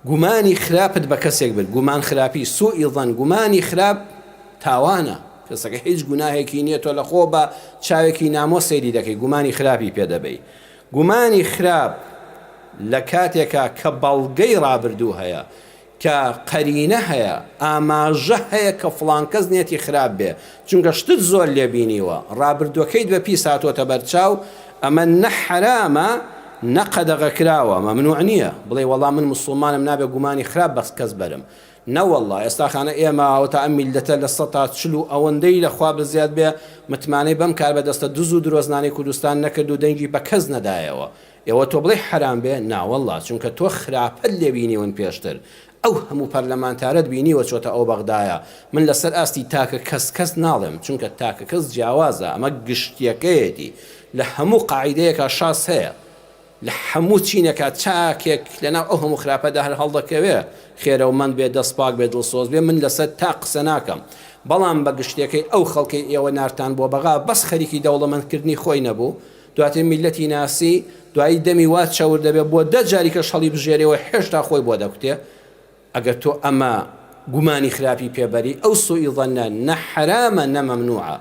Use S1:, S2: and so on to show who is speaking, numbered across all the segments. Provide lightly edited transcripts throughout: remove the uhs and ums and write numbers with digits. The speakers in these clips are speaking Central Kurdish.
S1: گومانی خراپت بە کەسێک بێت، گومان خراپی سوئی ظن، گومانی خراپ تاوانە، کەسەکە هیچ گوناهێکی نییە تۆ لە خۆ بە چاوێکی نامۆ سەیری دەکەی، گومانی خراپی پێدەبەی. گومانی خراپ لە کاتێکە کە بەڵگەی ڕابردوو هەیە، کە قەرینە هەیە، ئاماژە هەیە کە فڵان کەس نێتی خراپ بێ، چونکە شتت زۆر لێبینیوە، ڕابردووەکەیت بە پیس هاتۆتە بەرچاو، ئەمە نە حرامە نە قەدەغە کراوە، مەمنوع نییە بڵێ وەڵام من مسڵمانم نابێ گومانی خراپ بەس کەس بەرم. نەوەڵڵا ئێستاخانە ئێمە ئەوتە ئەم میلەتە لە 140 ئەوەندەی لەخوا بزیاد بێ متمانەی بەم کار بەدەستە دز و درۆزنانی کوردستان نەکرد و دەنگی بە کەس نەدایەوە. ئێوە تۆ بڵێ حرام بێ، ناوەڵڵا، چونکە تۆ خراپەت لێبینیون پێشتر، ئەو هەموو پەرلەمانتارەت بینیوە چۆتە ئەو بەغدایە. من لەسەر ئاستی تاکە کەس ناڵێم، چونکە تاکە کەس جیاوازە، ئەمە گشتیەکەیەتی لە هەموو قاعیدەیەکە شاس هەیە، لە هەموو چینێکە چاکێک لەناو ئەو هەموو خراپەدا هەر هەڵدەکەوێ، خێرەومەند بێ، دەستپاک بێ، دڵسۆز بێ، من لەسەر تا قسە ناکەم. بەڵام بە گشتەکەی ئەو خەڵکی ئێوە نارتان بۆ بەغا بەس خەریکی دەوڵەمەندکردنی خۆی نەبوو، دواتر میلەتی ناسی، دوایی دەمی وات چاور دەبێت بۆ 10 جاریکەش هەڵی بژێرەوە هێشتا خۆی بۆ دەکوتێ. ئەگەر تۆ ئەمە گومانی خراپی پێبەری، ئەو سوئی ظەنە نە حرامە نە مەمنوعە،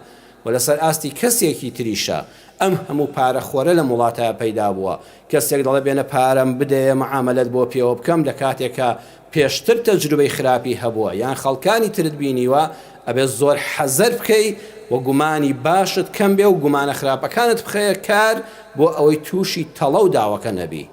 S1: و لەسەر ئاستی کەسێکی تریشە. ئەم هەموو پارەخۆرە لە وڵاتە پەیدا بووە، کەسێک دەڵێ بێنە پارەم بدەیە معاملەت بۆ پێوە بکەم، لە کاتێکە پێشتر تەجروبەی خراپی هەبووە یان خەڵکانی ترت بینیوە، ئەبێ زۆر حەزەر بکەی و گومانی باشت کەم بێ و گومانە خراپەکانت بخەیە کار بۆ ئەوەی تووشی تەڵە و داوەکە نەبی.